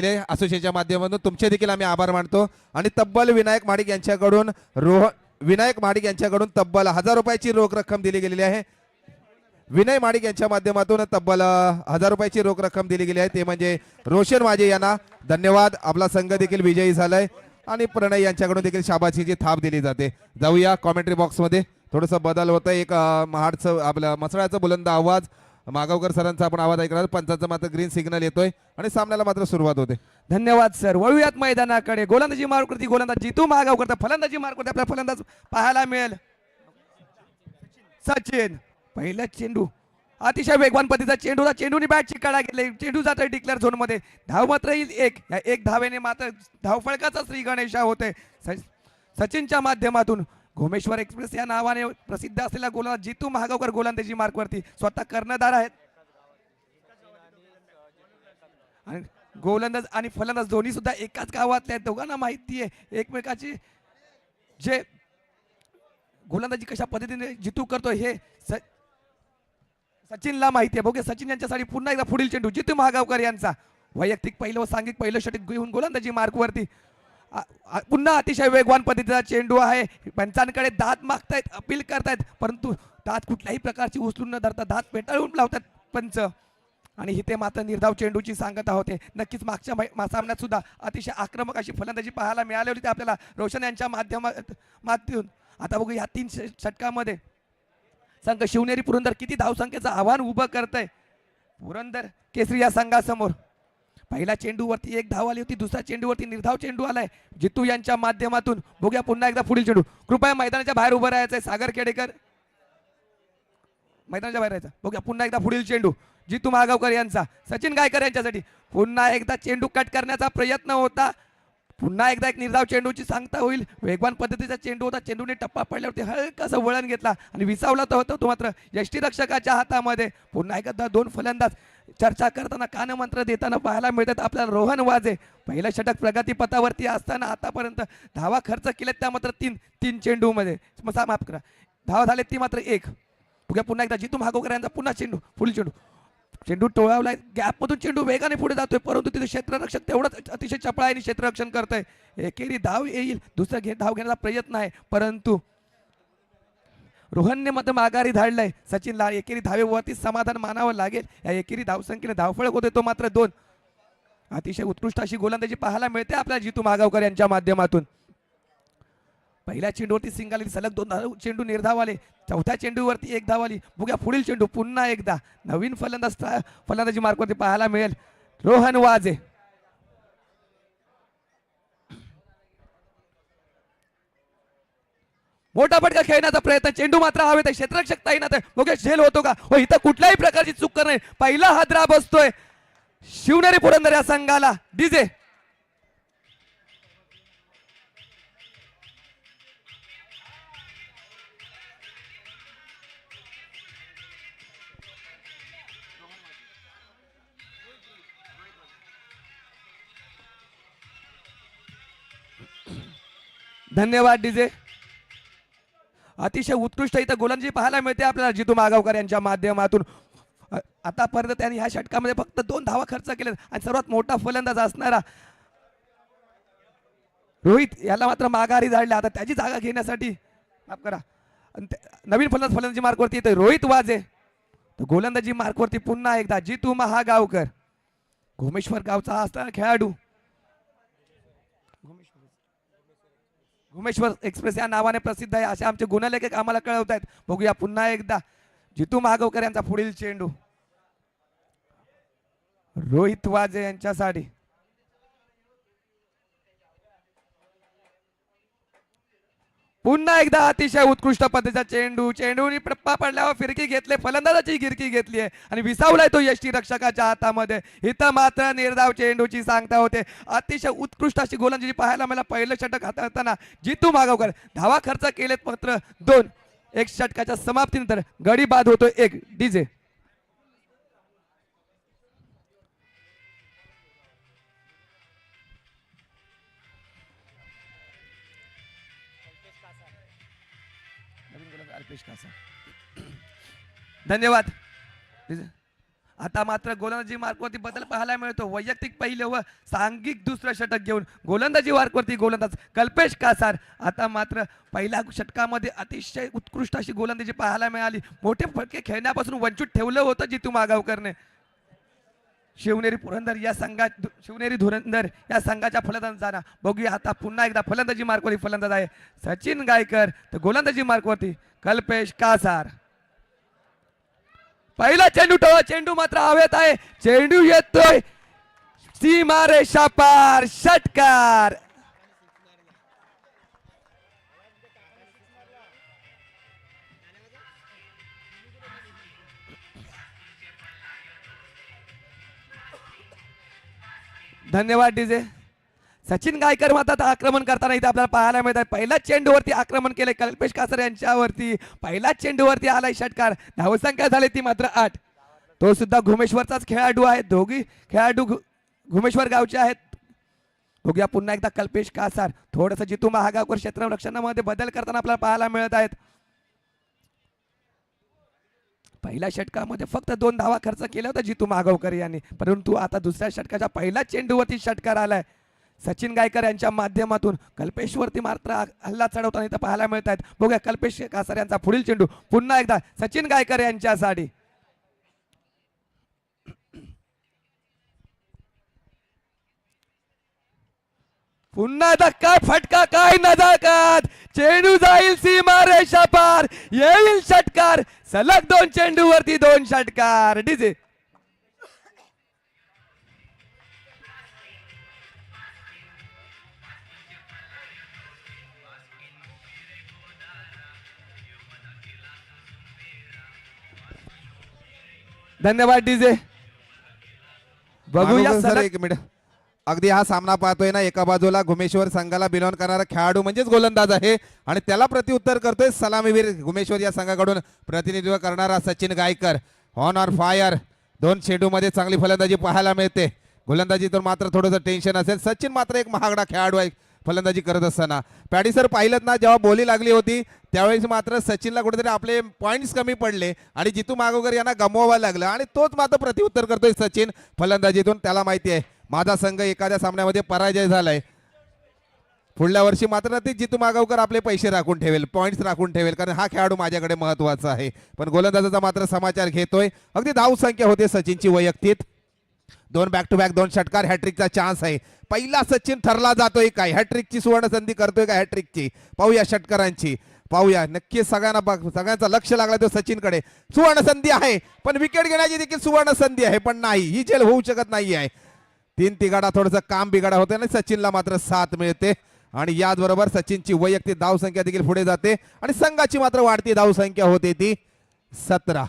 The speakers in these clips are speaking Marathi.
असोसिएशनच्या माध्यमातून तुमचे देखील आम्ही आभार मानतो आणि तब्बल विनायक महाडिक यांच्याकडून विनायक महाडिक यांच्याकडून तब्बल 1000 रुपयाची रोख रक्कम दिली गेलेली आहे। विनय महाडिक यांच्या माध्यमातून तब्बल 1000 रुपयाची रोख रक्कम दिली गेली आहे, ते म्हणजे रोशन वाजे यांना धन्यवाद। आपला संघ देखील विजयी झालाय आणि प्रणय यांच्याकडून देखील शाबासकीची थाप दिली जाते। जाऊया कॉमेंट्री बॉक्स मध्ये, थोडस बदल होतं। एक महाडचं आपलं मसळ्याचा बुलंद आवाज, मागावकर सरांचा आपण आवाज ऐकणार, पंचांचा मात्र ग्रीन सिग्नल येतोय आणि सामन्याला मात्र सुरुवात होते। धन्यवाद सर। वळूयात मैदानाकडे। गोलंदाजी मारकृती गोलंदाज जितू मागावकर, फलंदाजी मारकृती आपल्या फलंदाज पाहायला मिळेल सचिन। पहिला चेंडू अतिशय वेगवान पद्धतीचा चेंडूला चेंडूने बॅटची कडा घेतली, चेंडू जातोय डिक्लेअर झोन मध्ये। धाव मात्र येईल एक, या एक धावेने मात्र धावफळकाचा श्री गणेशा होते सचिनच्या माध्यमातून। घोमेश्वर एक्सप्रेस या नावाने प्रसिद्ध असलेला गोलंदाज जितू महागावकर गोलंदाजी मार्कवरती स्वतः कर्णधार आहेत आणि गोलंदाज आणि फलंदाज दोन्ही सुद्धा एकाच गावातले आहेत। दोघांना माहिती आहे एकमेकाची जे गोलंदाजी कशा पद्धतीने जितू करतो हे सचिनला माहिती आहे। बघूया सचिन यांच्यासाठी पुन्हा एकदा पुढील चेंडू जितू महागावकर यांचा वैयक्तिक पहिलं व सांघिक पहिलं षटक घेऊन गोलंदाजी मार्कवरती। पुन्हा अतिशय वेगवान पद्धतीचा चेंडू आहे। पंचांकडे दात मागतायत, अपील करतायत, परंतु दात कुठल्याही प्रकारची उचलून न धरता दात पेटाळून लावतात पंच आणि इथे मात्र निर्धाव चेंडूची सांगता होते। नक्कीच मागच्या सामन्यात सुद्धा अतिशय आक्रमक अशी फलंदाजी पाहायला मिळाली होती आपल्याला रोशन यांच्या माध्यमातून। आता बघू या 3 षटकामध्ये संघ शिवनेरी पुरंदर किती धावसंख्येचं आव्हान उभं करतंय पुरंदर केसरी या संघासमोर। पहिला चेंडूवरती एक धाव आली होती, दुसऱ्या चेंडूवरती निर्धाव चेंडू आलाय जितू यांच्या माध्यमातून। बघूया पुन्हा एकदा पुढील चेंडू, कृपया मैदानाच्या बाहेर उभं राहायचंय सागर खेडेकर, मैदानाच्या बाहेर राहायचं। बघूया पुन्हा एकदा पुढील चेंडू जितू महागावकर यांचा सचिन गायकर यांच्यासाठी। पुन्हा एकदा चेंडू कट करण्याचा प्रयत्न होता, पुन्हा एकदा एक निर्धाव चेंडूची सांगता होईल। वेगवान पद्धतीचा चेंडू होता, चेंडूने टप्पा पडल्यावरती हलकासा वळण घेतला आणि विसावला होता तो मात्र यष्टीरक्षकाच्या हातामध्ये। पुन्हा एकदा 2 फलंदाज चर्चा करताना कानमंत्र देताना पाहायला मिळतात आपल्याला रोहन वाजे। पहिलं षटक प्रगतीपथावरती असताना आतापर्यंत धावा खर्च केल्यात त्या मात्र 3 चेंडू मध्ये, माफ करा धावा झाले ती मात्र 1। बघूया पुन्हा एकदा जितू महागावकर यांचा पुन्हा चेंडू, पुढील चेंडू, चेंडू टोळावलाय, गॅप मधून चेंडू वेगाने पुढे जातोय, परंतु तिथे क्षेत्ररक्षक तेवढंच अतिशय चपळाईने क्षेत्ररक्षण करतंय। एकेरी धाव येईल, दुसरा धाव घेण्याचा प्रयत्न आहे, परंतु रोहनने मात्र माघारी धाडलंय। सचिनला एकेरी धावेवरती समाधान मानावं लागेल। या एकेरी धावसंख्येने धावफळक होते तो मात्र 2। अतिशय उत्कृष्ट अशी गोलंदाजी पाहायला मिळते आपल्याला जितू महागावकर यांच्या माध्यमातून। पहिल्या चेंडूवरती सिंगल आली, सलग 2 चेंडू निर्धाव आले, चौथ्या चेंडूवरती 1 धाव आली। बघूया पुढील चेंडू पुन्हा एकदा नवीन फलंदाजी मार्कवरती पाहायला मिळेल रोहन वाजे। मोठा फटका खेळण्याचा प्रयत्न, चेंडू मात्र हवेत आहे, क्षेत्ररक्षक तैनात आहे। बघूया झेल होतो का, हो इथं कुठल्याही प्रकारची चूक करणे, पहिला हादरा बसतोय शिवनेरी पुरंदर या संघाला। डीजे धन्यवाद डीजे। अतिशय उत्कृष्ट इथं गोलंदाजी पाहायला मिळते आपल्याला जितू महागावकर यांच्या माध्यमातून। आतापर्यंत त्यांनी ह्या षटकामध्ये फक्त 2 धावा खर्च केल्या आणि सर्वात मोठा फलंदाज असणारा रोहित याला मात्र माघारी धाडला। आता त्याची जागा घेण्यासाठी माफ करा नवीन फलंदाजी मार्कवरती येतोय रोहित वाजे। गोलंदाजी मार्कवरती पुन्हा एकदा जितू महागावकर, घोमेश्वर गावचा असणारा खेळाडू, घोमेश्वर एक्सप्रेस या नावाने प्रसिद्ध आहे असे आमचे गुणलेखक आम्हाला कळवत आहेत। बघूया पुन्हा एकदा जितू महागावकर यांचा पुढील चेंडू रोहित वाजे यांच्यासाठी। पुन्हा एकदा अतिशय उत्कृष्ट पद्धतीचा चेंडू, चेंडूने टप्पा पडल्यावर फिरकी घेतली, फलंदाजाची गिरकी घेतली आहे आणि विसावलाय तो यष्टी रक्षकाच्या हातामध्ये। इथं मात्र निर्धाव चेंडूची सांगता होते। अतिशय उत्कृष्ट अशी गोलंदाजी पाहायला मला पहिलं षटक हाताळताना जितू महागावकर धावा खर्च केलेत मात्र 2। एक षटकाच्या समाप्तीनंतर गडी बाद होतो 1। डीजे धन्यवाद। आता मात्र गोलंदाजी मार्कवरती बदल पाहायला मिळतो. वैयक्तिक पहिले व सांघिक दुसरं षटक घेऊन गोलंदाजी मार्कवरती गोलंदाज कल्पेश कासार. आता मात्र पहिल्या षटकामध्ये अतिशय उत्कृष्ट अशी गोलंदाजी पाहायला मिळाली. मोठे फटके खेळण्यापासून वंचित ठेवलं होतं जितू मागावकरने. शिवनेरी पुरंदर या संघात शिवनेरी धुरंधर या संघाच्या फलंदाजांना बघूया. आता पुन्हा एकदा फलंदाजी मार्कवरती फलंदाज आहे सचिन गायकर, तर गोलंदाजी मार्कवरती कल्पेश कासार. पहिला चेंडू चेंडू मात्र हवेत आहे. चेंडू येतोय सीमा रेषा पार, षटकार. धन्यवाद डीजे. सचिन गायकर मात्र आता आक्रमण करताना इथे आपल्याला पाहायला मिळत आहे. पहिल्या चेंडूवरती आक्रमण केलंय कल्पेश कासार यांच्यावरती. पहिल्या चेंडूवरती आलाय षटकार. धावसंख्या झाली ती मात्र 8. तो सुद्धा घुमेश्वरचाच खेळाडू आहे. दोघी खेळाडू घुमेश्वर गावचे आहेत. बघूया पुन्हा एकदा कल्पेश कासार. थोडंसं जितू महागावकर क्षेत्ररक्षणामध्ये बदल करताना आपल्याला पाहायला मिळत आहेत. पहिल्या षटकामध्ये फक्त 2 धावा खर्च केला होता जितू मागावकर यांनी, परंतु आता दुसऱ्या षटकाच्या पहिल्या चेंडूवरती षटकार आलाय सचिन गायकर यांच्या माध्यमातून. कल्पेशवरती मात्र हल्ला चढवताना इथं पाहायला मिळत आहेत. बघूया कल्पेश कासार यांचा पुढील चेंडू पुन्हा एकदा सचिन गायकर यांच्यासाठी. पुन्हा धक्का फटका, काय नजाकत. चेंडू जाईल सीमा रेषा पार, येईल षटकार. सलग 2 चेंडूवरती 2 षटकार. डीजे धन्यवाद डीजे. बघूया सर सलग 1 मिनिट. अगदी हा सामना पाहतोय ना, एका बाजूला घुमेश्वर संघाला बिलॉन करणारा खेळाडू म्हणजेच गोलंदाज आहे आणि त्याला प्रत्युत्तर करतोय सलामीवीर घुमेश्वर या संघाकडून प्रतिनिधित्व करणारा Sachin Gaikar. On or fire. 2 चेंडूमध्ये चांगली फलंदाजी पाहायला मिळते. गोलंदाजी तर मात्र थोडंसं टेन्शन असेल. सचिन मात्र एक महागडा खेळाडू आहे फलंदाजी करत असताना. पॅडी सर पाहिलं ना, जेव्हा बोली लागली होती त्यावेळेस मात्र सचिनला कुठेतरी आपले पॉईंट्स कमी पडले आणि जितू मागोगर यांना गमवावं लागलं आणि तोच मात्र प्रत्युत्तर करतोय सचिन फलंदाजीतून. त्याला माहिती आहे माझा संघ एखाद्या सामन्यामध्ये पराजय झालाय, पुढल्या वर्षी मात्र नक्कीच जितू मागावकर आपले पैसे राखून ठेवेल, पॉईंट्स राखून ठेवेल, कारण हा खेळाडू माझ्याकडे महत्वाचा आहे. पण गोलंदाजाचा मात्र समाचार घेतोय. अगदी धाव संख्या होते सचिनची वैयक्तिक. 2 बॅक टू बॅक 2 षटकार. हॅट्रिकचा चान्स आहे. पहिला सचिन ठरला जातोय काय, हॅट्रिकची सुवर्ण संधी करतोय का हॅट्रिकची. पाहूया षटकारांची, पाहूया. नक्कीच सगळ्यांचा लक्ष लागला तो सचिनकडे. सुवर्ण संधी आहे, पण विकेट घेण्याची देखील सुवर्ण संधी आहे, पण नाही, ही झेल होऊ शकत नाही आहे. 3 तिघाडा थोडंसं काम बिघाडा होते आणि सचिनला मात्र 7 मिळते आणि याचबरोबर सचिनची वैयक्तिक धावसंख्या देखील पुढे जाते आणि संघाची मात्र वाढती धावसंख्या होते ती 17.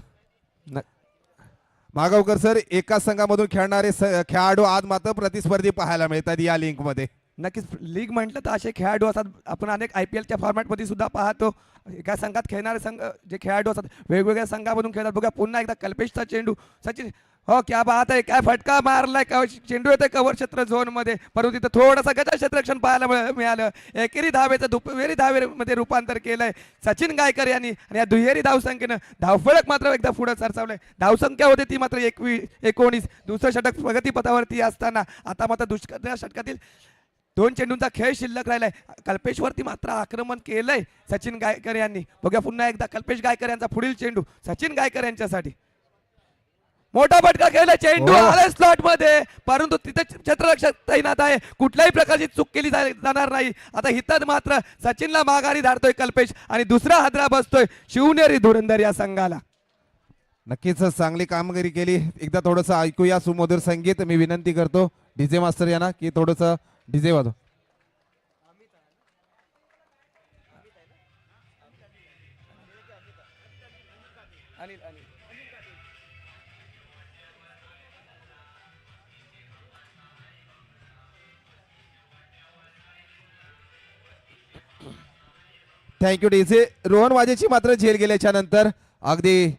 मागावकर सर, एका संघामधून खेळणारे खेळाडू आज मात्र प्रतिस्पर्धी पाहायला मिळतात या लिंक मध्ये. नक्कीच लीग म्हटलं तर असे खेळाडू असतात. आपण अनेक IPLच्या फॉर्मॅटमध्ये सुद्धा पाहतो. एका संघात खेळणारे संघ जे खेळाडू असतात वेगवेगळ्या संघामधून खेळतात. बघा पुन्हा एकदा कल्पेशचा चेंडू. सचिन, हो क्या बात आहे, काय फटका मारलाय. चेंडू येतोय कव्हर क्षेत्र झोन मध्ये, परंतु तिथं थोडंसं गजा क्षेत्ररक्षण पाहायला मिळालं. एकेरी धावेचं दुहेरी धावेमध्ये रूपांतर केलंय सचिन गायकर यांनी आणि या दुहेरी धावसंख्येनं धावफलक मात्र एकदा पुढे सरसावलंय. धावसंख्या होती ती मात्र 19. दुसरं षटक प्रगतीपथावरती असताना आता मात्र दुसऱ्या षटकातील 2 चेंडूंचा खेळ शिल्लक राहिलाय. कल्पेशवरती मात्र आक्रमण केलंय सचिन गायकर यांनी. बघा पुन्हा एकदा कल्पेश गायकर यांचा पुढील चेंडू सचिन गायकर यांच्यासाठी. मोठा फटका खेळला, चेंडू आलाय स्लॉट मध्ये, परंतु तिथे क्षेत्ररक्षक तैनात आहे. कुठल्याही प्रकारची चूक केली जाणार नाही. आता हितात मात्र सचिनला माघारी धाडतोय कल्पेश आणि दुसरा हादरा बसतोय शिवनेरी धुरंधर या संघाला. नक्कीच चांगली कामगिरी केली. एकदा थोडंसं ऐकूया सुमधुर संगीत. मी विनंती करतो डीजे मास्टर यांना की थोडंसं डीजे वाजव. Thank you DJ. रोहन वाजेची मात्र झेल गेल्याच्या नंतर अगदी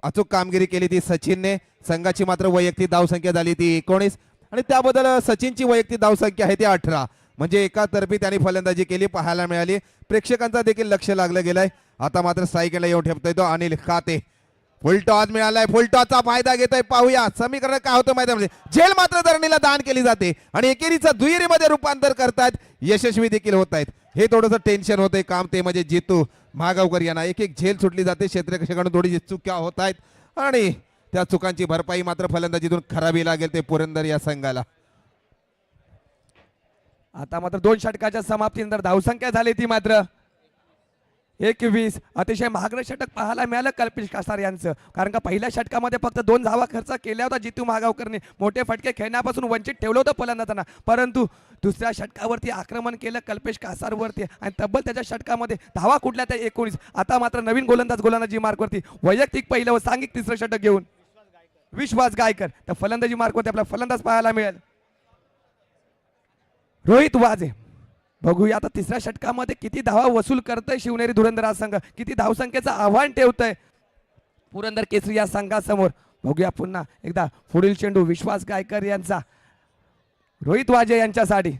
अचूक कामगिरी केली ती सचिनने. संघाची मात्र वैयक्तिक धावसंख्या झाली ती 19 आणि त्याबद्दल सचिनची वैयक्तिक धावसंख्या आहे ती 18. म्हणजे एकातर्फी त्यांनी फलंदाजी केली पाहायला मिळाली. प्रेक्षकांचा देखील लक्ष लागलं गेलंय. आता मात्र स्ट्राईकला येऊन ठेवतोय तो अनिल खाते. फुल टॉस मिळालाय. फुल टॉसचा फायदा घेतोय. पाहूया समीकरण काय होतं मैदानामध्ये. झेल मात्र धरणीला दान केली जाते आणि एकेरीचं दुहेरीमध्ये रूपांतर करतात. यशस्वी देखील होत आहेत. हे थोडंसं टेन्शन होतंय काम ते म्हणजे जितू महागावकर यांना एक एक झेल सुटली जाते. क्षेत्ररक्षकांकडून थोडी चुक्या होत आहेत आणि त्या चुकांची भरपाई मात्र फलंदाजीतून करावी लागेल ते पुरंदर या संघाला. आता मात्र 2 षटकाच्या समाप्तीनंतर धावसंख्या झाली ती मात्र 21. अतिशय महागडं षटक पाहायला मिळालं कल्पेश कासार यांचं, कारण का पहिल्या षटकामध्ये फक्त 2 धावा खर्च केल्या होता जितू महागावकरने. मोठे फटके खेळण्यापासून वंचित ठेवलं होतं फलंदाजांना, परंतु दुसऱ्या षटकावरती आक्रमण केलं कल्पेश कासारवरती आणि तब्बल त्याच्या षटकामध्ये धावा कुठल्या त्या 19. आता मात्र नवीन गोलंदाजी मार्कवरती वैयक्तिक पहिलं व सांघिक तिसरं षटक घेऊन विश्वास गायकर तर फलंदाजी मार्कवरती आपला फलंदाज पाहायला मिळेल रोहित वाजे. बघूया आता तिसऱ्या षटकामध्ये किती धावा वसूल करतय शिवनेरी धुरंधर हा संघ, किती धावसंख्येचं आव्हान ठेवतंय पुरंदर केसरी या संघासमोर. बघूया पुन्हा एकदा पुढील चेंडू विश्वास गायकर यांचा रोहित वाजे यांच्यासाठी.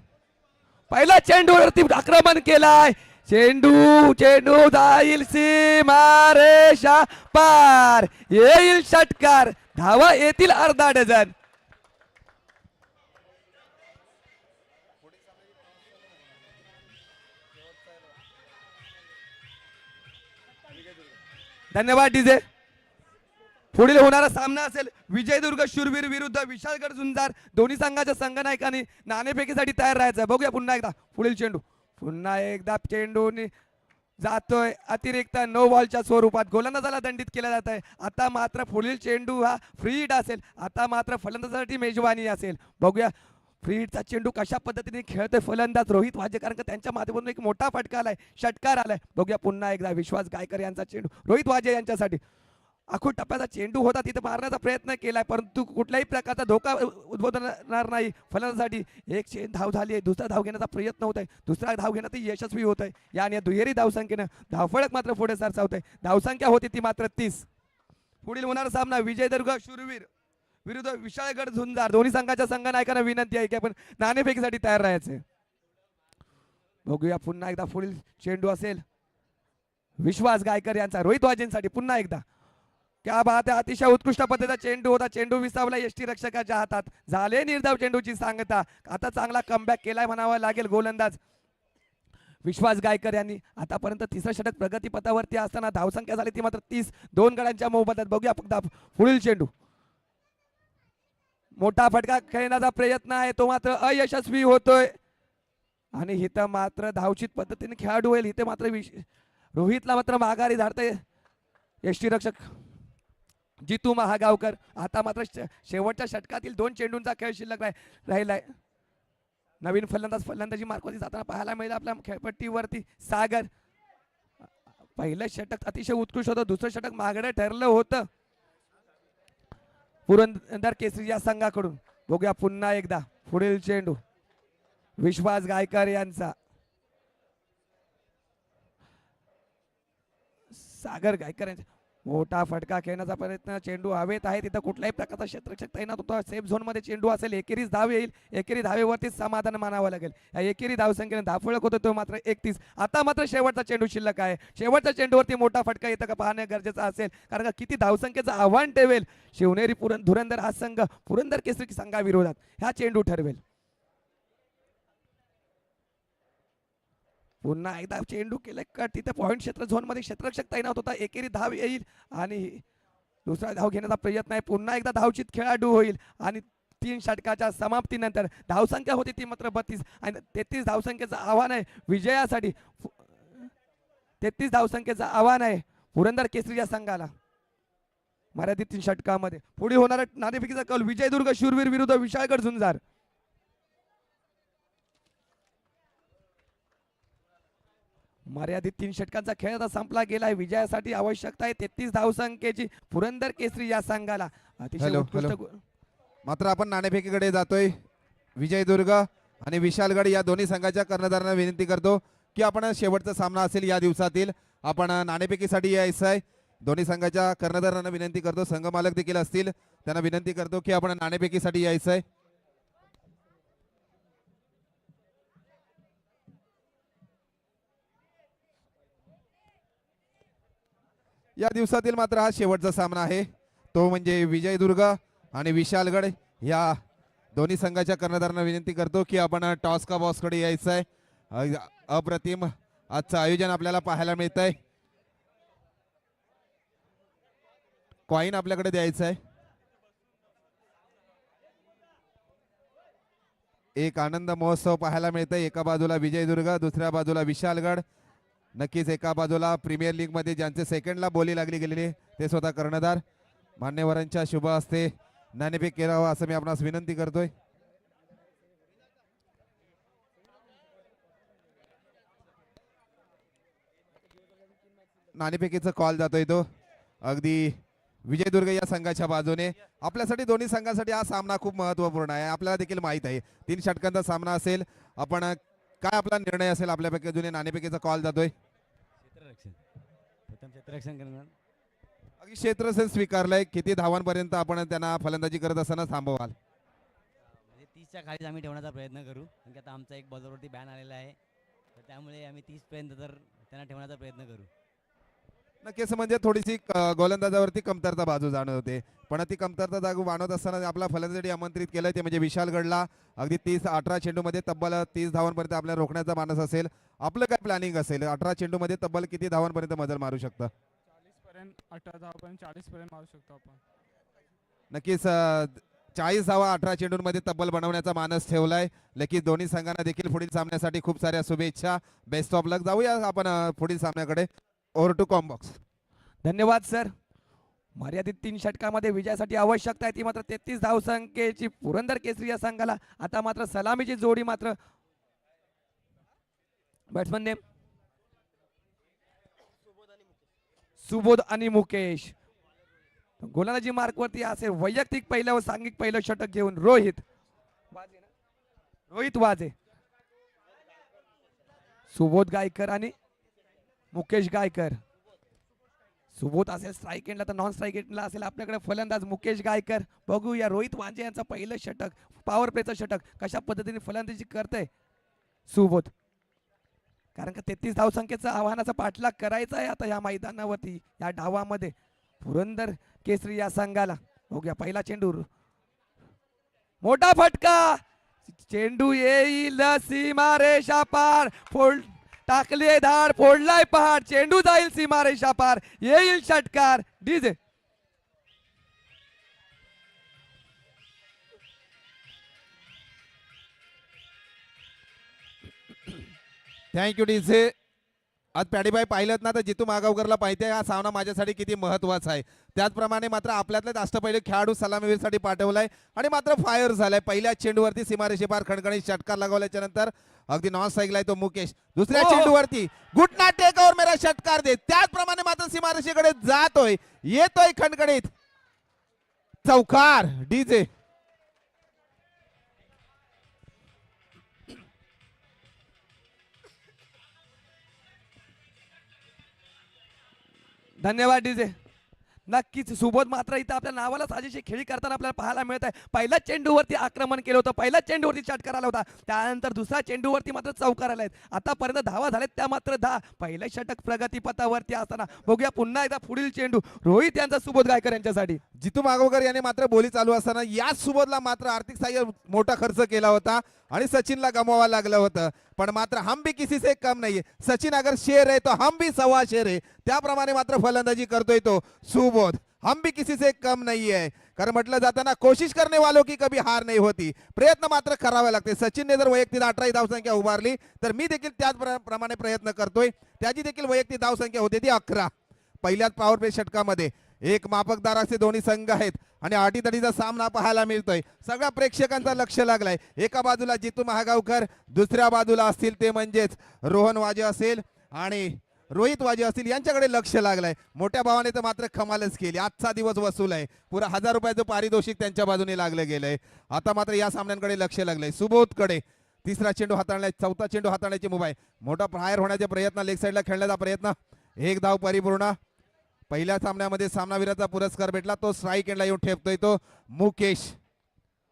पहिला चेंडूवरती आक्रमण केलाय. चेंडू जाईल सीमारेषा पार, येईल षटकार, धावा येतील अर्धा डझन. धन्यवाद डीजे. पुढील होणारा सामना असेल विजयदुर्ग शूरवीर विरुद्ध विशाळगड झुंजार. दोन्ही संघाच्या संघनायकांनी नाणेफेकीसाठी तयार राहायचं. बघूया पुन्हा एकदा पुढील चेंडू. पुन्हा एकदा चेंडूने जातोय अतिरिक्त नो बॉलच्या स्वरूपात गोलंदाजाला दंडित केला जात आहे. आता मात्र पुढील चेंडू हा फ्री हिट असेल. आता मात्र फलंदाजासाठी मेजवानी असेल. बघूया फ्री हिटचा चेंडू कशा पद्धतीने खेळतोय फलंदाज रोहित वाजे, कारण का त्यांच्या माध्यमातून एक मोठा फटका आलाय, षटकार आलाय. बघूया पुन्हा एकदा विश्वास गायकर यांचा चेंडू रोहित वाजे यांच्यासाठी. आखूड टप्प्याचा चेंडू होता तिथे मारण्याचा प्रयत्न केलाय, परंतु कुठल्याही प्रकारचा धोका उद्भवणार नाही फलंदाजासाठी. एक धाव झाली आहे, दुसरा धाव घेण्याचा प्रयत्न होत आहे, दुसरा धाव घेण्यात यशस्वी होत आहे. याने दुहेरी धावसंख्येनं धावफलक मात्र पुढे सरसावत आहे. धावसंख्या होती ती मात्र 30. पुढील होणारा सामना विजयदुर्ग शूरवीर विरुद्ध विशाळगड झुंजार. दोन्ही संघाच्या संघनायकांना विनंती आहे की आपण नाणेफेकीसाठी तयार राहायचे. बघूया पुन्हा एकदा पुढील चेंडू असेल विश्वास गायकर यांचा रोहित वाजेंसाठी. पुन्हा एकदा क्या बात आहे, अतिशय उत्कृष्ट पद्धतीचा चेंडू होता. चेंडू विसावला यष्टी रक्षकाच्या हातात. झाले निर्धाव चेंडूची सांगता. आता चांगला कमबॅक केलाय म्हणावा लागेल गोलंदाज विश्वास गायकर यांनी. आतापर्यंत तिसरं षटक प्रगतीपथावरती असताना धावसंख्या झाली ती मात्र 30. 2 गड्यांच्या मोबदल्यात. बघूया फक्त पुढील चेंडू. मोठा फटका खेळण्याचा प्रयत्न आहे, तो मात्र अयशस्वी होतोय आणि इथं मात्र धावचित पद्धतीने खेळाडू होईल. इथे मात्र रोहितला मात्र माघारी धाडतंय यष्टी रक्षक जितू महागावकर. आता मात्र शेवटच्या षटकातील 2 चेंडूंचा खेळ शिल्लक राहिलाय. नवीन फलंदाजी मार्कवरती जाताना पाहायला मिळेल आपल्या खेळपट्टीवरती सागर. पहिलं षटक अतिशय उत्कृष्ट होतं, दुसरं षटक महागडं ठरलं होतं पुरंदर केसरी या संघाकडून. बघूया पुन्हा एकदा पुढील चेंडू विश्वास गायकर यांचा. सागर गायकर यांचा मोठा फटका खेळण्याचा प्रयत्न. चेंडू हवेत आहे, तिथं कुठल्याही प्रकारचा क्षेत्ररक्षक तैनात होता. सेफ झोन मध्ये चेंडू असेल, एकेरीच धाव येईल. एकेरी धावेवरतीच समाधान मानावं लागेल. या एकेरी धावसंख्येने धावफलक होतो तो मात्र 31. आता मात्र शेवटचा चेंडू शिल्लक आहे. शेवटच्या चेंडूवरती मोठा फटका येतं का पाहणे गरजेचं असेल, कारण का किती धावसंख्येचं आव्हान ठेवेल शिवनेरी धुरंधर हा संघ पुरंदर केसरी संघाविरोधात हा चेंडू ठरवेल. पुन्हा एकदा चेंडू केलं कट. तिथे पॉईंट क्षेत्र झोन मध्ये क्षेत्ररक्षक तैनात होता. एकेरी धाव येईल आणि दुसरा धाव घेण्याचा प्रयत्न आहे. पुन्हा एकदा धावचित खेळाडू होईल आणि 3 षटकाच्या समाप्तीनंतर धावसंख्या होती ती मात्र 32 आणि 33 धावसंख्येचं आव्हान आहे विजयासाठी. 33 धावसंख्येचं आव्हान आहे पुरंदर केसरी या संघाला मर्यादित 3 षटकामध्ये. पुढे होणारा नाणेफेकीचा कल विजयदुर्ग शूरवीर विरुद्ध विशाळगड झुंजार. मर्यादित 3 षटकांचा खेळ आता संपला गेलाय. विजयासाठी आवश्यकता आहे 33 धावसंख्येची पुरंदर केसरी या संघाला. अतिशय उत्कृष्ट मात्र आपण नाणेफेकीकडे जातोय. विजयदुर्ग आणि विशालगड या दोन्ही संघाच्या कर्णधारांना विनंती करतो की आपण शेवटचा सामना असेल या दिवसातील, आपण नाणेफेकीसाठी यायचं आहे. दोन्ही संघाच्या कर्णधारांना विनंती करतो, संघ मालक देखील असतील त्यांना विनंती करतो की आपण नाणेफेकीसाठी यायचं आहे. या दिवसातील मात्र हा शेवटचा सामना आहे, तो म्हणजे विजयदुर्ग आणि विशालगड. या दोन्ही संघाच्या कर्णधारांना विनंती करतो की आपण टॉस का बॉस कडे यायचं आहे. अप्रतिम आजचं आयोजन आपल्याला पाहायला मिळत आहे. कॉईन आपल्याकडे द्यायचं आहे. एक आनंद महोत्सव पाहायला मिळतंय. एका बाजूला विजयदुर्ग, दुसऱ्या बाजूला विशालगड. नक्कीच एका बाजूला प्रीमियर लीग मध्ये ज्यांचे सेकंडला बोली लागली गेलेली ते स्वतः कर्णधार. मान्यवरांच्या शुभ हस्ते नाणेफेक केला असं मी आपणास विनंती करतोय. नाणेफेकीचा कॉल जातोय तो अगदी विजयदुर्ग या संघाच्या बाजूने. आपल्यासाठी दोन्ही संघांसाठी हा सामना खूप महत्वपूर्ण आहे. आपल्याला देखील माहित आहे 3 षटकांचा सामना असेल. आपण काय आपला निर्णय असेल आपल्यापैकी जुने नाणेफेकीचा कॉल जातोय. क्षेत्ररक्षण करणार. अगदी क्षेत्ररक्षण स्वीकारलंय. किती धावांपर्यंत आपण त्यांना फलंदाजी करत असताना थांबवाल? म्हणजे 30च्या खालीच आम्ही ठेवण्याचा प्रयत्न करू, कारण की आता आमचा एक बॉलरवरती बॅन आलेला आहे, तर त्यामुळे आम्ही 30 पर्यंत तर त्यांना ठेवण्याचा प्रयत्न करू. नक्कीच म्हणजे थोडीशी गोलंदाजावरती कमतरता बाजू जाणवते, पण ती कमतरता जागू जाणवत असताना आपला फलंदाजी आमंत्रित केलंय ते म्हणजे विशालगडला. अगदी 18 चेंडूमध्ये तब्बल 30 धावांपर्यंत आपल्याला रोखण्याचा मानस असेल. आपलं काय प्लॅनिंग असेल? 18 चेंडूमध्ये तब्बल किती धावांपर्यंत मजल मारू शकतं? 40 पर्यंत, 18 धावापर्यंत 40 पर्यंत मारू शकतो आपण. नक्कीच 40 धावा 18 चेंडूंमध्ये तब्बल बनवण्याचा मानस ठेवलाय. नक्कीच दोन्ही संघांना देखील पुढील सामन्यासाठी खूप साऱ्या शुभेच्छा. Best of luck. जाऊया आपण पुढील सामन्याकडे. ओव्हर टू कॉम्बॉक्स. धन्यवाद सर. मर्यादित 3 षटकामध्ये विजयासाठी आवश्यकता आहे ती मात्र 33 धावसंख्येची पुरंदर केसरी या संघाला. आता मात्र सलामीची जोडी मात्र बॅट्समन नेम सुबोध आणि मुकेश. गोलंदाजी मार्कवरती असेल वैयक्तिक पहिलं व सांघिक पहिलं षटक घेऊन रोहित वाजे, सुबोध गायकर आणि मुकेश गायकर. सुबोध असेल स्ट्राईक एंडला तर नॉन स्ट्राईक एंडला असेल आपल्याकडे फलंदाज मुकेश गायकर. बघूया रोहित वांजे यांचं पहिलं षटक, पॉवर प्लेचं षटक कशा पद्धतीने फलंदाजी करतंय सुबोध. कारण का 33 धावसंख्येचा आव्हानाचा पाठलाग करायचा आहे आता या मैदानावरती या डावामध्ये पुरंदर केसरी या संघाला. बघूया पहिला चेंडू, मोठा फटका, चेंडू येईल सीमारेषा पार. टाकले धाड, फोडलाय पहाड, चेंडू जाईल सीमारेषा पार, येईल षटकार. DJ thank you DJ. आज पॅडीबाई पाहिलं ना तर जितू मागावकरला पाहिजे हा सामना माझ्यासाठी किती महत्वाचा आहे. त्याचप्रमाणे मात्र आपल्यातलेच अष्टपैलू खेळाडू सलामीवीरसाठी पाठवलाय आणि मात्र फायर झालाय. पहिल्या चेंडूवरती सीमारेषे पार खणखणीत षटकार लगवल्याच्या नंतर अगदी नॉन स्ट्राईकला तो मुकेश. दुसऱ्या चेंडूवरती घुटना टेकवर मेरा षटकार दे. त्याचप्रमाणे मात्र सीमारेषेकडे जातोय, येतोय खणखणीत चौकार. डीजे धन्यवाद डीजे. नक्कीच सुबोध मात्र इथं आपल्या नावाला साजेशी खेळी करताना आपल्याला पाहायला मिळत आहे. पहिल्या चेंडूवरती आक्रमण केलं होतं, पहिल्या चेंडूवरती षटकार आला होता, त्यानंतर दुसऱ्या चेंडूवरती मात्र चौकार आलाय. आतापर्यंत धावा झाल्यात त्या मात्र 10. पहिलं षटक प्रगतीपथावरती असताना बघूया पुन्हा एकदा पुढील चेंडू रोहित यांचा सुबोध गायकर यांच्यासाठी. जितू मागवकर याने मात्र बोली चालू असताना याच सुबोधला मात्र आर्थिक सहाय्य मोठा खर्च केला होता आणि सचिनला गमवावं लागलं होतं. पण मात्र हम भी किसी से कम नाहीये. सचिन अगर शेर है तो हम भी सवा शेर है. त्याप्रमाणे मात्र फलंदाजी करतोय तो सुबोध. हम भी किसी से कम नहीं है. कारण म्हटलं जाताना कोशिश करने वालों की कभी हार नहीं होती. प्रयत्न मात्र करावे लागते. सचिनने जर वैयक्तिक 18 धावसंख्या उभारली तर मी देखील त्याच प्रमाणे प्रयत्न करतोय. त्याची देखील वैयक्तिक धावसंख्या होती ती 11. पहिल्याच पॉवर प्ले षटकामध्ये एक मापकदार असे दोन्ही संघ आहेत आणि अटीतटीचा सामना पाहायला मिळतोय. सगळ्या प्रेक्षकांचा लक्ष लागलाय. एका बाजूला जितू महागावकर, दुसऱ्या बाजूला असतील ते म्हणजेच रोहन वाजे असेल आणि रोहित वाजे असतील यांच्याकडे लक्ष लागलंय. मोठ्या भावाने तर मात्र कमालच केली. आजचा दिवस वसूल आहे. पुरा 1000 रुपयाचं पारितोषिक त्यांच्या बाजूने लागलं गेलंय. आता मात्र या सामन्यांकडे लक्ष लागलंय. सुबोधकडे तिसरा चेंडू हाताळलाय, चौथा चेंडू हाताळण्याची मुभा आहे. मोठा फायर होण्याचे प्रयत्न, लेग साईडला खेळण्याचा प्रयत्न, 1 धाव परिपूर्ण. पहिल्या सामन्यामध्ये सामनावीराचा पुरस्कार भेटला, तो स्ट्राईक एंडला येऊन ठेपतोय तो मुकेश.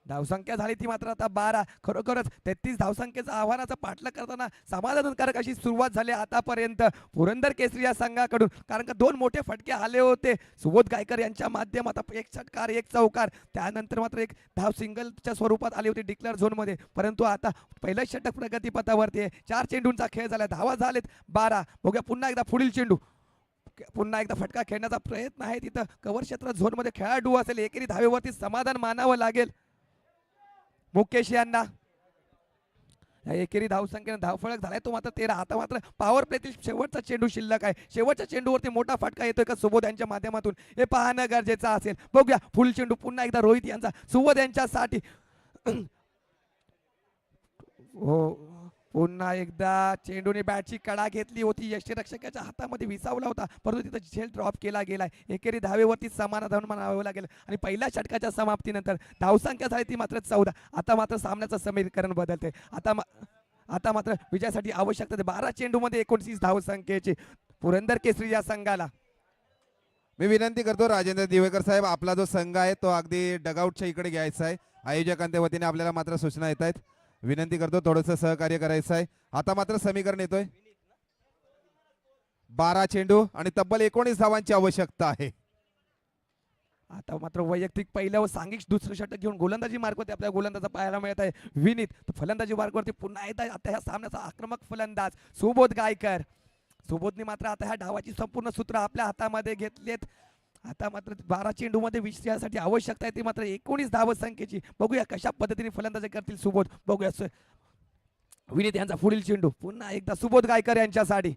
धावसंख्या झाली ती मात्र आता 12. खरोखरच 33 धावसंख्येचं आव्हानाचा पाठलाग करताना समाधानकारक अशी सुरुवात झाली आतापर्यंत पुरंदर केसरी या संघाकडून, कारण का 2 मोठे फटके आले होते सुबोध गायकर यांच्या माध्यमात. एक षटकार एक चौकार, त्यानंतर मात्र एक धाव सिंगलच्या स्वरूपात आली होती डिक्लेअर झोनमध्ये. परंतु आता पहिलं षटक प्रगतीपथावरती आहे. 4 चेंडूंचा खेळ झाला, धावा झालेत 12. बघूया पुन्हा एकदा पुढील चेंडू, पुन्हा एकदा फटका खेळण्याचा प्रयत्न आहे. तिथं कव्हर क्षेत्र झोनमध्ये खेळाडू असेल, एकेरी धावेवरती समाधान मानावं लागेल मुकेश यांना. या एकेरी धावसंख्येने धावफलक झालाय तो मात्र 13. आता मात्र पॉवर प्लेतील शेवटचा चेंडू शिल्लक आहे. शेवटच्या चेंडूवरती मोठा फटका येतोय का सुबोध यांच्या माध्यमातून, हे पाहणं गरजेचं असेल. बघूया फुल चेंडू पुन्हा एकदा रोहित यांचा सुबोध यांच्यासाठी. हो, पुन्हा एकदा चेंडूने बॅटची कडा घेतली होती, यष्टीरक्षकाच्या हातामध्ये विसावला होता, परंतु तिथं झेल ड्रॉप केला गेलाय. एकेरी धावेवरती समाधान मानावं लागेल. आणि पहिल्या षटकाच्या समाप्तीनंतर धावसंख्या झाली ती मात्र 14. आता मात्र सामन्याचं समीकरण बदलते. आता मात्र विजयासाठी आवश्यकता 12 चेंडूमध्ये 29 धावसंख्येची पुरंदर केसरी या संघाला. मी विनंती करतो राजेंद्र दिवेकर साहेब, आपला जो संघ आहे तो अगदी डगआउटच्या इकडे घ्यायचा आहे. आयोजकांच्या वतीने आपल्याला मात्र सूचना येत आहेत, विनंती करतो थोडंसं सहकार्य करायचं आहे. आता मात्र समीकरण येतोय 12 चेंडू आणि तब्बल 19 धावांची आवश्यकता आहे. आता मात्र वैयक्तिक पहिल्या व सांघिक दुसरं षटक घेऊन गोलंदाजी मार्गवरती आपल्या गोलंदाजा पाहायला मिळत आहे विनीत. तर फलंदाजी मार्गवरती पुन्हा एकदा आता ह्या सामन्याचा आक्रमक फलंदाज सुबोध गायकर. सुबोधने मात्र आता ह्या डावाची संपूर्ण सूत्र आपल्या हातामध्ये घेतलेत. आता मात्र 12 चेंडूमध्ये विजयासाठी आवश्यकता आहे ती मात्र 19 धावसंख्येची. बघूया कशा पद्धतीने फलंदाजी करतील सुबोध. बघूया विनीत यांचा पुढील चेंडू पुन्हा एकदा सुबोध गायकर यांच्यासाठी.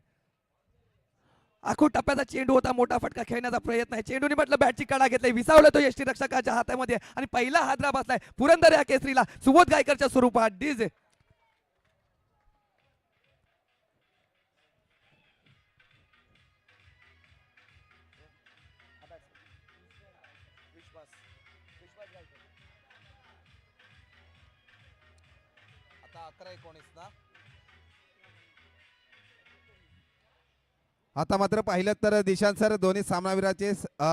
आखो टप्प्याचा चेंडू होता, मोठा फटका खेळण्याचा प्रयत्न आहे. चेंडूने म्हटलं बॅटची कडा घेतलाय, विसावलं तो यष्टीरक्षकाच्या हातामध्ये आणि पहिला हादरा बसलाय पुरंदर या केसरीला सुबोध गायकरच्या स्वरूपात. डीजे आता मात्र पाहिलं तर दिशांत सर दोन्ही सामनावीराचे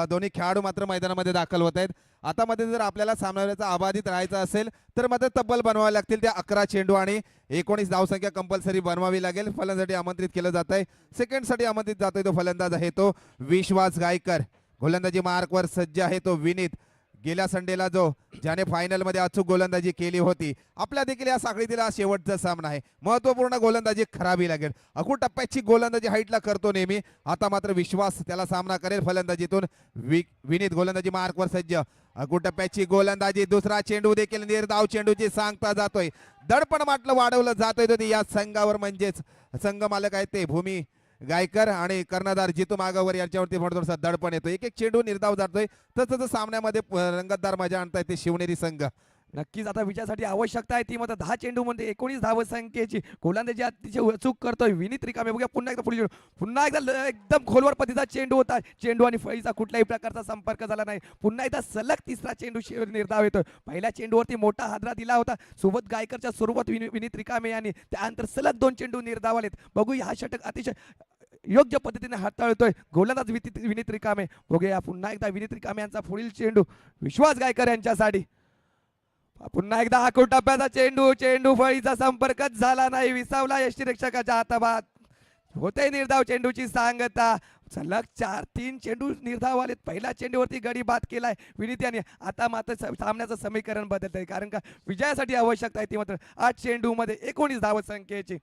दोन्ही खेळाडू मात्र मैदानामध्ये दाखल होत आहेत. आता मध्ये जर आपल्याला सामनावीराचा अबाधित राहायचा असेल तर मात्र तब्बल बनवावे लागतील त्या 11 चेंडू आणि 19 धावसंख्या कंपल्सरी बनवावी लागेल. फलंदाजीसाठी आमंत्रित केलं जात आहे. सेकंडसाठी आमंत्रित जातोय तो फलंदाज आहे तो विश्वास गायकर. गोलंदाजी मार्कवर सज्ज आहे तो विनीत. गेल्या संडेला जो ज्याने फायनल मध्ये अचूक गोलंदाजी केली होती, आपल्या देखील या साखळीतील हा शेवटचा सामना आहे. महत्वपूर्ण गोलंदाजी करावी लागेल. अखूट टप्प्याची गोलंदाजी हाईटला करतो नेहमी. आता मात्र विश्वास त्याला सामना करेल फलंदाजीतून. विनीत गोलंदाजी मार्कवर सज्ज. अखूट टप्प्याची गोलंदाजी. दुसरा चेंडू देखील निर्धाव चेंडूची सांगता जातोय. दडपण माटलं वाढवलं जातोय तो या संघावर, म्हणजेच संघ मालक आहेत ते भूमी गायकर आणि कर्णधार जितू मागावर यांच्यावरती थोडासा दडपण येतो. एक एक चेंडू निर्धाव जातोय. तसं सामन्यामध्ये रंगतदार मजा आणताय ते शिवनेरी संघ. नक्कीच आता विजयासाठी आवश्यकता आहे ती मात्र 10 चेंडूमध्ये 19 धावसंख्येची. गोलंदाजी अतिशय अचूक करतोय विनीत रिकामे. बघूया पुन्हा एकदा पुढील पुन्हा एकदा एकदम खोलवर पद्धतीचा चेंडू होता. चेंडू आणि फळीचा कुठल्याही प्रकारचा संपर्क झाला नाही. पुन्हा एकदा सलग तिसरा चेंडू निर्धाव येतोय. पहिल्या चेंडूवरती मोठा हादरा दिला होता सोबत गायकरच्या स्वरूपात विनीत रिकामे यांनी. त्यानंतर सलग 2 चेंडू निर्धाव आलेत. बघूया हा षटक अतिशय योग्य पद्धतीने हाताळतोय गोलंदाज विनीत रिकामे. बघूया पुन्हा एकदा विनीत रिकामे यांचा पुढील चेंडू विश्वास गायकर यांच्यासाठी. पुन्हा एकदा आखूट टप्प्याचा चेंडू फळीचा संपर्कच झाला नाही, विसावला यष्टीरक्षकाच्या हाताबाद. होते निर्धाव चेंडूची सांगता. सलग 3 चेंडू निर्धाव आलेत. पहिल्या चेंडूवरती गडी बाद केलाय विनीत यांनी. आता मात्र सामन्याचं समीकरण बदलत आहे, कारण का विजयासाठी आवश्यकता आहे ती मात्र 8 चेंडूमध्ये 19 धावसंख्येची.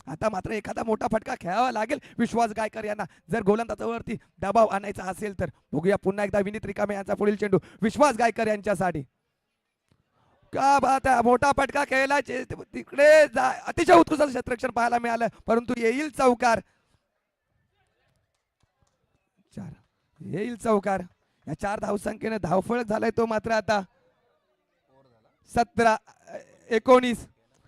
आता मात्र एखादा मोठा फटका खेळावा लागेल विश्वास गायकर यांना जर गोलंदाजावरती दबाव आणायचा असेल तर. बघूया पुन्हा एकदा विनीत रिकामे यांचा पुढील चेंडू विश्वास गायकर यांच्यासाठी. का बात आहे, मोठा फटका खेळला तिकडे अतिशय उत्कृष्ट क्षेत्ररक्षण पाहायला मिळालं, परंतु येईल चौकार. येईल चौकार. या 4 धावसंख्येने धावफलक झालाय तो मात्र आता 17-19.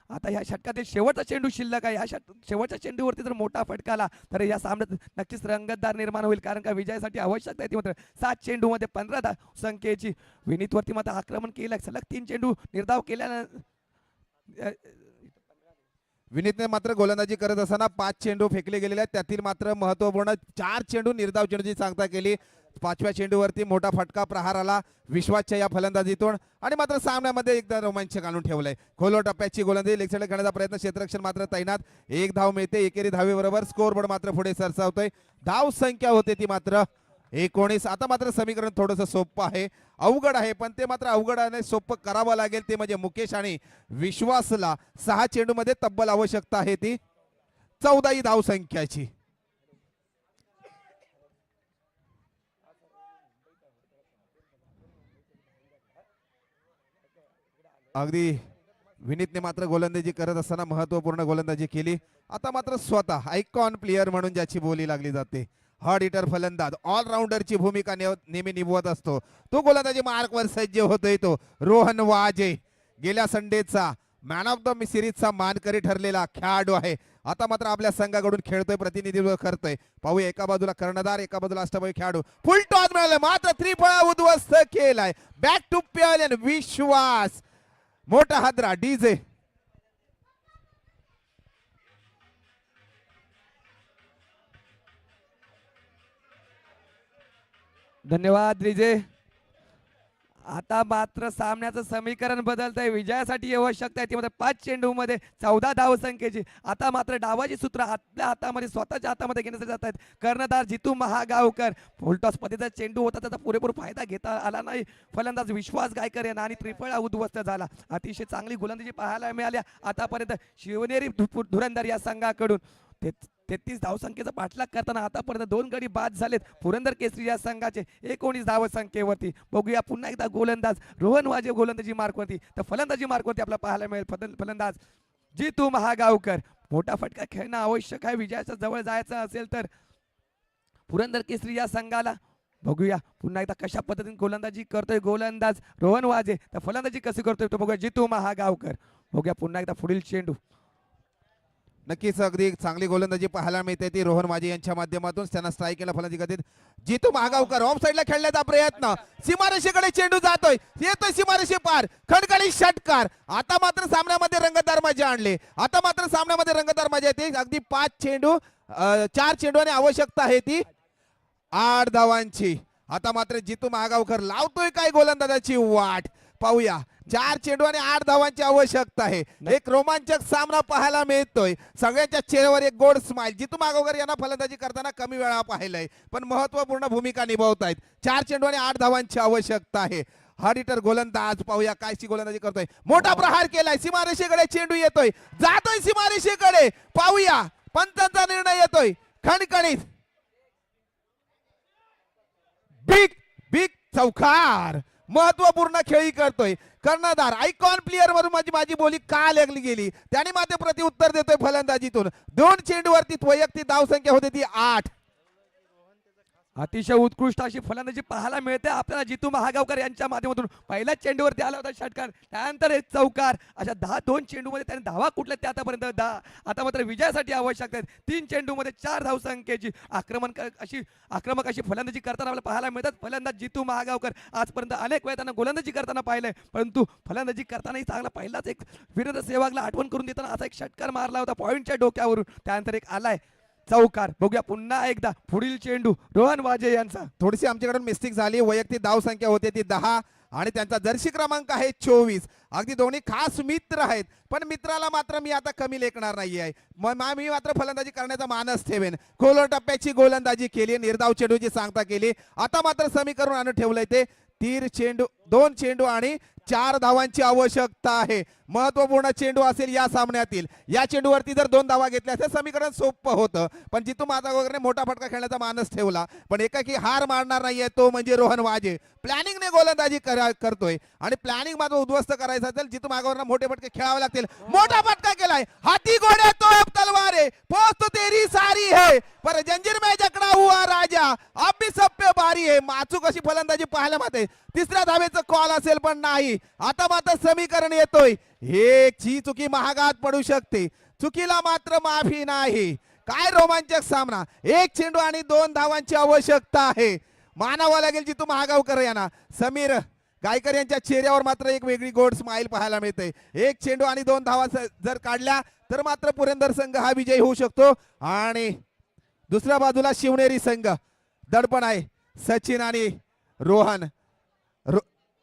आता या षटकातील शेवटचा चेंडू शिल्लक आहे. या शेवटच्या चेंडूवरती जर मोठा फटकाला तर या सामन्यात नक्कीच रंगतदार निर्माण होईल, कारण का विजयासाठी आवश्यकता आहे ती मात्र 7 चेंडूमध्ये 15 धावसंख्येची. विनीतवरती मात्र आक्रमण केलं. सलग 3 चेंडू निर्धाव केल्यानं विनीतने मात्र गोलंदाजी करत असताना 5 चेंडू फेकले गेलेले आहेत. त्यातील मात्र महत्वपूर्ण 4 चेंडू निर्धाव चेंडूची सांगता केली. 5व्या चेंडूवरती मोठा फटका प्रहार आला विश्वासच्या या फलंदाजीतून आणि मात्र सामन्यामध्ये एकदा रोमांचक आणून ठेवलंय. खोलो टप्प्याची गोलंदाजी लेग साईडला करण्याचा प्रयत्न, क्षेत्ररक्षण मात्र तैनात. एक धाव मिळते एकेरी धावेबरोबर स्कोर बोर्ड मात्र पुढे सरसावतोय. धाव संख्या होते ती मात्र 19. आता मात्र समीकरण थोडंसं सोपं आहे, अवघड आहे, पण ते मात्र अवघड आणि सोपं करावं लागेल. ते म्हणजे मुकेश आणि विश्वासला 6 चेंडूमध्ये तब्बल आवश्यकता आहे ती 14 धाव संख्याची. अगदी विनीतने मात्र गोलंदाजी करत असताना महत्वपूर्ण गोलंदाजी केली. आता मात्र स्वतः आयकॉन प्लेयर म्हणून ज्याची बोली लागली जाते, हार्ड हिटर फलंदाज, ऑलराऊंडरची भूमिका नेहमी निभवत असतो, तो गोलंदाजी मार्कवर सज्ज होतोय तो रोहन वाजे. गेल्या संडेचा मॅन ऑफ द सिरीजचा मानकरी ठरलेला खेळाडू आहे. आता मात्र आपल्या संघाकडून खेळतोय, प्रतिनिधित्व करतोय. पाहूया, एका बाजूला कर्णधार, एका बाजूला अष्टपैलू खेळाडू. फुल टॉस मिळालं, मात्र त्रिफळा उद्ध्वस्त केलाय. बॅक टू प्यालन विश्वास, मोठा हादरा डीजे. धन्यवाद रिजे. आता मात्र सामन्याचं समीकरण बदलतंय. विजयासाठी आवश्यकता आहे ती मात्र 5 चेंडूमध्ये 14 धाव संख्येची. आता मात्र डावाची सूत्र आपल्या हातामध्ये, स्वतःच्या हातामध्ये घेण्यासाठी जात आहेत. कर्णधार जितू महागावकर. फुलटॉस पद्धतीचा चेंडू होता, त्याचा पुरेपूर फायदा घेता आला नाही. फलंदाज विश्वास गायकर यांना आणि त्रिफळा उद्ध्वस्त झाला. अतिशय चांगली गोलंदाजी पाहायला मिळाल्या आतापर्यंत शिवनेरी धुरंधर या संघाकडून. 33 धावसंख्येचा पाठलाग करताना आतापर्यंत 2 गडी बाद झालेत पुरंदर केसरी या संघाचे 19 धावसंख्येवरती. बघूया पुन्हा एकदा गोलंदाज रोहन वाजे गोलंदाजी मार्कवरती, तर फलंदाजी मार्कवरती आपल्याला पाहायला मिळेल फलंदाज जितू महागावकर. मोठा फटका खेळणं आवश्यक आहे विजयाच्या जवळ जायचं असेल तर पुरंदर केसरी या संघाला. बघूया पुन्हा एकदा कशा पद्धतीने गोलंदाजी करतोय गोलंदाज रोहन वाजे, तर फलंदाजी कशी करतोय तो बघूया जितू महागावकर. बघूया पुन्हा एकदा पुढील चेंडू. नक्कीच अगदी चांगली गोलंदाजी पाहायला मिळते ती रोहन वाजे यांच्या माध्यमातून. त्यांना स्ट्राईक केला फलंदाजी करतील जितू महागावकर. ऑफ साईडला खेळण्याचा प्रयत्न, सीमारेषेकडे चेंडू जातोय, येतोय सीमारेषे पार, खडखडी षटकार. आता मात्र सामन्यामध्ये रंगतदार मजा आणले. आता मात्र सामन्यामध्ये रंगतदार मजा येते. अगदी 4 चेंडू आणि आवश्यकता आहे ती 8 धावांची. आता मात्र जितू महागावकर लावतोय काय गोलंदाजाची वाट. पाहूया, 4 चेंडू आणि 8 धावांची आवश्यकता आहे. एक रोमांचक सामना पाहायला मिळतोय. सगळ्यांच्या चेहऱ्यावर एक गोड स्माइल. जितू महागावकर यांना फलंदाजी करताना कमी वेळा पाहिलंय, पण महत्वपूर्ण भूमिका निभावतायत. 4 चेंडू आणि 8 धावांची आवश्यकता आहे. हार्ड हिटर गोलंदाज, पाहूया कायची गोलंदाजी करतोय. मोठा प्रहार केलाय, सीमारेषेकडे चेंडू येतोय, जातोय सीमारेषेकडे. पाहूया, पंचांचा निर्णय येतोय खणखणीत. बिग चौकार, महत्वपूर्ण खेळी करतोय कर्णधार. आयकॉन प्लेयर वरून माझी बोली का लागली गेली, त्याने मात्र प्रत्युत्तर देतोय फलंदाजीतून. 2 चेंडूवरती वैयक्तिक धावसंख्या होती ती 8. अतिशय उत्कृष्ट अशी फलंदाजी पाहायला मिळते आपल्याला जितू महागावकर यांच्या माध्यमातून. पहिल्या चेंडूवरती आला होता षटकार, त्यानंतर एक चौकार. अशा 2 चेंडूमध्ये त्याने धावा कुठल्या ते आतापर्यंत 10. आता मात्र विजयासाठी आवश्यक आहेत 3 चेंडूमध्ये 4 धावसंख्येची. आक्रमक अशी फलंदाजी करताना आपल्याला पाहायला मिळतात. फलंदाज जितू महागावकर आजपर्यंत अनेक वेळा त्यांना गोलंदाजी करताना पाहिलंय, परंतु फलंदाजी करतानाही चांगला पहिलाच एक वीरेंद्र सेहवागला आठवण करून देताना असा एक षटकार मारला होता पॉइंटच्या डोक्यावरून. त्यानंतर एक आलाय चौकार. बघूया पुन्हा एकदा पुढील चेंडू रोहन वाजे यांचा. थोडीशी आमच्याकडून मिस्टेक झाली. वैयक्तिक धाव संख्या होते ती 10 आणि त्यांचा जर्सी क्रमांक आहे 24. अगदी दोन्ही खास मित्र आहेत, पण मित्राला मात्र मी आता कमी लेखणार नाहीये. मी मात्र फलंदाजी करण्याचा मानस ठेवेन. खोलो टप्प्याची गोलंदाजी केली, निर्धाव चेंडूची सांगता केली. आता मात्र समीकरण आणून ठेवलंय ते 2 चेंडू आणि 4 धावांची आवश्यकता आहे. महत्वपूर्ण चेंडू असेल या सामन्यातील. या चेंडूवरती जर 2 धावा घेतल्या तर समीकरण सोपं होतं, पण जितू महागावकरने मोठा फटका खेळण्याचा मानस ठेवला. पण एकाकी हार मारणार नाहीये तो म्हणजे रोहन वाजे. प्लॅनिंगने गोलंदाजी करतोय आणि प्लॅनिंग मात्र उद्ध्वस्त करायचं असेल जितू महागावकरला मोठे फटके खेळावे लागतील. मोठा फटका केलाय, हाती घोडे तो तलवार है, पोस्ट तेरी सारी है, पर जंजीर में जकड़ा हुआ राजा, अब भी सब पे बारी है. माचूक अशी फलंदाजी पाहायला मिळते. 3ऱ्या धावेचं कॉल असेल पण नाही. आता मात्र समीकरण येतोय, एक चुकी महागात पडू शकते, चुकीला मात्र माफी नाही. काय रोमांचक सामना. 1 चेंडू आणि 2 धावांची आवश्यकता आहे. मानावं लागेल जितू महागावकर यांना. समीर गायकर यांच्या चेहऱ्यावर मात्र एक वेगळी गोड स्माइल पाहायला मिळते. 1 चेंडू आणि 2 धावा जर काढल्या तर मात्र पुरंदर संघ हा विजयी होऊ शकतो. आणि दुसऱ्या बाजूला शिवनेरी संघ दडपण आहे. सचिन आणि रोहन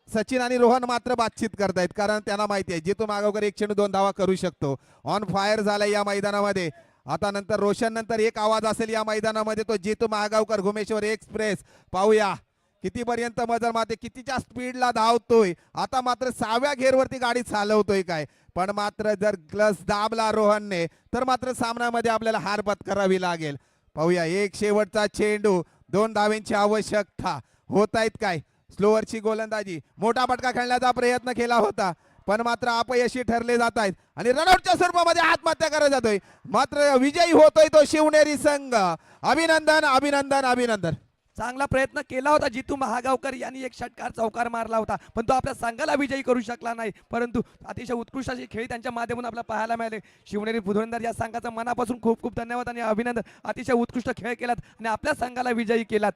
सचिन आणि रोहन मात्र बातचीत करतायत, कारण त्यांना माहिती आहे जितू मागावकर एक चेंडू 2 धावा करू शकतो. ऑन फायर झालाय या मैदानामध्ये. आता नंतर रोशन नंतर एक आवाज असेल या मैदानामध्ये, तो जितू महागावकर घुमेश्वर एक्सप्रेस. पाहूया कितीपर्यंत मजल मारते, कितीच्या स्पीडला धावतोय. आता मात्र 6व्या घेरवरती गाडी चालवतोय काय, पण मात्र जर क्लच दाबला रोहनने तर मात्र सामन्यामध्ये आपल्याला हार पत्करावी लागेल. पाहूया एक शेवटचा चेंडू, 2 धावेंची आवश्यकता. होत आहेत काय, स्लोअरची गोलंदाजी, मोठा फटका खेळण्याचा प्रयत्न केला होता पण मात्र अपयशी ठरले जात आहेत आणि रनआउटच्या स्वरूपामध्ये आत्महत्या करत जातोय. मात्र विजयी होतोय तो शिवनेरी संघ. अभिनंदन अभिनंदन अभिनंदन. चांगला प्रयत्न केला होता जितू महागावकर यांनी, एक षटकार चौकार मारला होता पण तो आपल्या संघाला विजयी करू शकला नाही. परंतु अतिशय उत्कृष्ट अशी खेळी त्यांच्या माध्यमातून आपल्याला पाहायला मिळाले. शिवनेरी बुधवंदर या संघाचा मनापासून खूप खूप धन्यवाद आणि अभिनंदन. अतिशय उत्कृष्ट खेळ केलात आणि आपल्या संघाला विजयी केलात.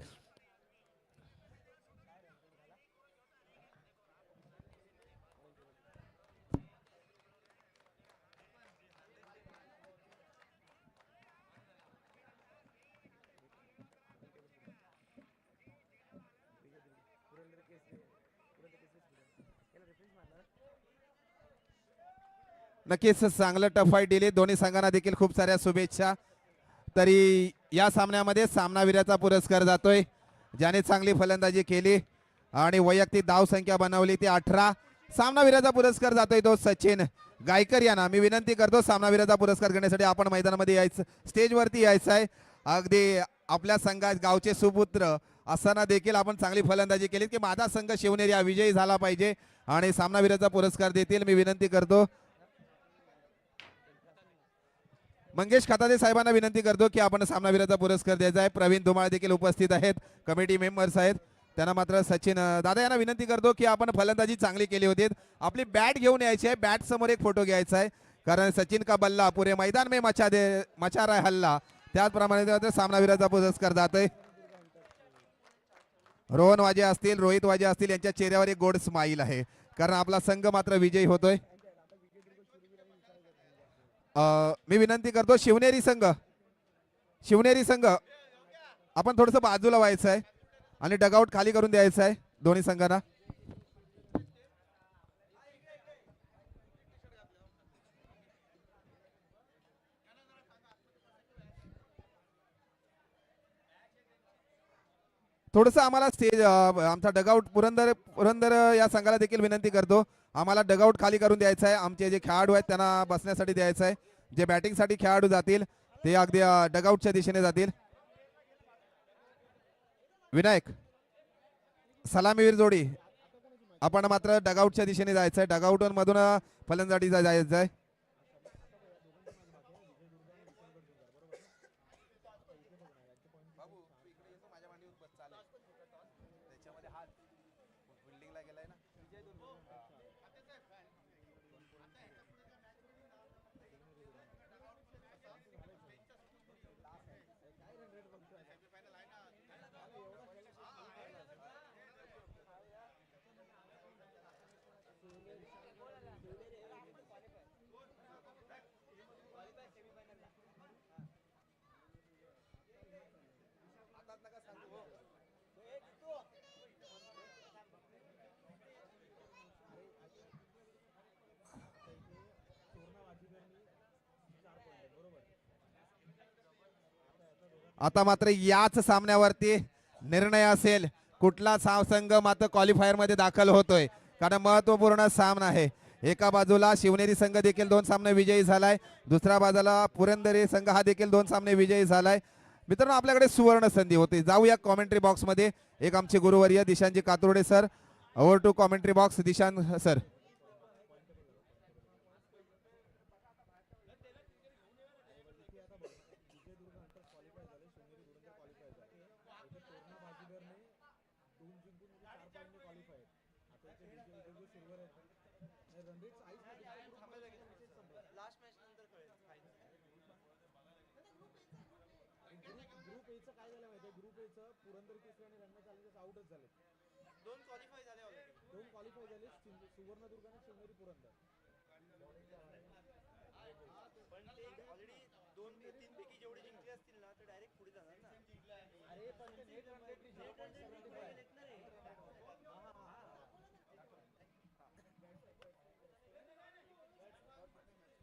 नक्कीच चांगलं टफ फाईट दिली, दोन्ही संघांना देखील खूप साऱ्या शुभेच्छा. तरी या सामन्यामध्ये सामनावीराचा पुरस्कार जातोय ज्याने चांगली फलंदाजी केली आणि वैयक्तिक धाव संख्या बनवली ती 18. सामनावीराचा पुरस्कार जातोय तो सचिन गायकर यांना. मी विनंती करतो सामनावीराचा पुरस्कार घेण्यासाठी आपण मैदानामध्ये यायचं, स्टेजवरती यायचं आहे. अगदी आपल्या संघात गावचे सुपुत्र असताना देखील आपण चांगली फलंदाजी केली की माझा संघ शिवनेरी हा विजयी झाला पाहिजे आणि सामनावीराचा पुरस्कार देतील. मी विनंती करतो मंगेश खतादे साहेबांना विनंती करतो की आपण सामनावीराचा पुरस्कार द्यायचा आहे. प्रवीण धुमाळ देखील उपस्थित आहेत, कमिटी मेंबर्स आहेत. त्यांना मात्र सचिन दादा यांना विनंती करतो की आपण फलंदाजी चांगली केली होती. आपली बॅट घेऊन यायची आहे, बॅट समोर एक फोटो घ्यायचा आहे, कारण सचिन का बल्ला पुरे मैदान में मचा रहा है हल्ला. त्याचप्रमाणे सामनावीराचा पुरस्कार जातोय. रोहन वाजे असतील, रोहित वाजे असतील, यांच्या चेहऱ्यावर एक गोड स्माईल आहे कारण आपला संघ मात्र विजयी होतोय. मी विनंती करतो शिवनेरी संघ आपण थोडस बाजूला व्हायचं आहे आणि डगआउट खाली करून द्यायचं आहे दोन्ही संघांना. थोडस आम्हाला स्टेज आमचा डगआउट पुरंदर या संघाला देखील विनंती करतो, आम्हाला डगआउट खाली करून द्यायचं आहे. आमचे जे खेळाडू आहेत त्यांना बसण्यासाठी द्यायचं आहे. जे बॅटिंगसाठी खेळाडू जातील ते अगदी डगआउटच्या दिशेने जातील. विनायक सलामीवीर जोडी आपण मात्र डगआउटच्या दिशेने जायचं आहे. डगआउट मधून फलंदाजीचा जायचं आहे. आता मात्र याच सामन्यावरती निर्णय असेल कुठला संघ मात्र क्वालिफायर मध्ये दाखल होतोय, कारण महत्वपूर्ण सामना आहे. एका बाजूला शिवनेरी संघ देखील 2 सामने विजयी झालाय, दुसऱ्या बाजूला पुरंदरी संघ हा देखील 2 सामने विजयी झालाय. मित्रांनो आपल्याकडे सुवर्ण संधी होती. जाऊया कॉमेंट्री बॉक्स मध्ये. एक आमचे गुरुवर्य दिशांजी Katurde sir, over to commentary box. Dishant sir.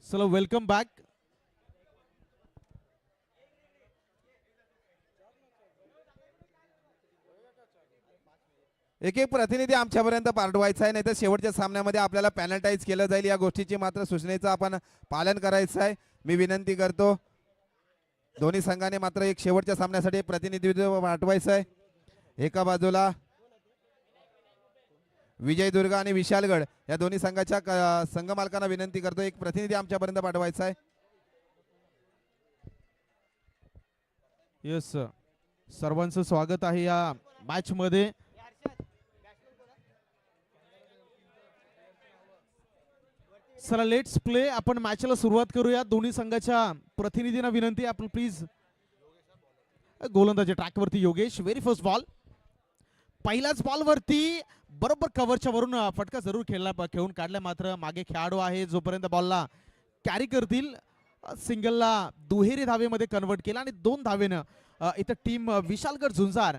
चलो वेलकम बॅक. एक एक प्रतिनिधी आमच्यापर्यंत पाठवायचा आहे, नाही तर शेवटच्या सामन्यामध्ये आपल्याला पॅनल्टाईज केलं जाईल. या गोष्टीची मात्र सूचनेचं आपण पालन करायचं आहे. मी विनंती करतो दोन्ही संघाने मात्र एक शेवटच्या सामन्यासाठी प्रतिनिधित्व पाठवायचं आहे. एका बाजूला विजयदुर्ग आणि विशालगड या दोन्ही संघाच्या संघ मालकांना विनंती करतो एक प्रतिनिधी आमच्यापर्यंत पाठवायचा आहे. येस सर्वांचं स्वागत आहे या मॅच मध्ये. चला लेट्स प्ले. आपण मॅचला सुरुवात करूया. दोन्ही संघाच्या प्रतिनिधींना विनंती आपण प्लीज. गोलंदाजी ट्रॅक वरती योगेश. Very first ball. पहिल्याच बॉल वरती बरोबर कव्हरच्या वरून फटका जरूर खेळून काढला. मात्र मागे खेळाडू आहे जोपर्यंत बॉलला कॅरी करतील. सिंगलला दुहेरी धावेमध्ये कन्वर्ट केला आणि 2 धावेनं इथं टीम विशालगड झुंजार